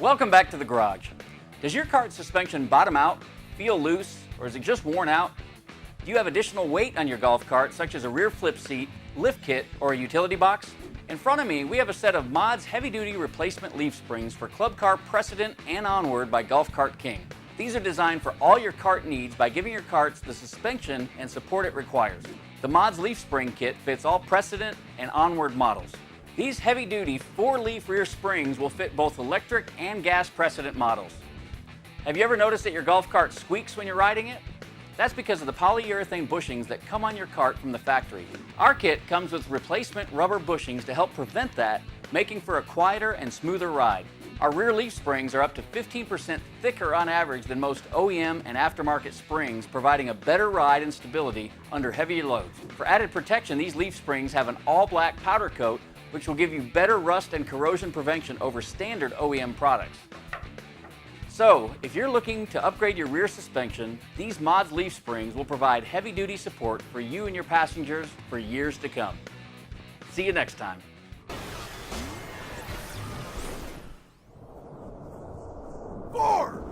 Welcome back to the garage. Does your cart's suspension bottom out, feel loose, or is it just worn out? Do you have additional weight on your golf cart, such as a rear flip seat, lift kit, or a utility box? In front of me, we have a set of Modz heavy-duty replacement leaf springs for Club Car Precedent and Onward by Golf Cart King. These are designed for all your cart needs by giving your carts the suspension and support it requires. The Modz leaf spring kit fits all Precedent and Onward models. These heavy-duty 4-leaf rear springs will fit both electric and gas Precedent models. Have you ever noticed that your golf cart squeaks when you're riding it? That's because of the polyurethane bushings that come on your cart from the factory. Our kit comes with replacement rubber bushings to help prevent that, making for a quieter and smoother ride. Our rear leaf springs are up to 15% thicker on average than most OEM and aftermarket springs, providing a better ride and stability under heavier loads. For added protection, these leaf springs have an all-black powder coat, which will give you better rust and corrosion prevention over standard OEM products. So, if you're looking to upgrade your rear suspension, these Modz leaf springs will provide heavy-duty support for you and your passengers for years to come. See you next time. Four.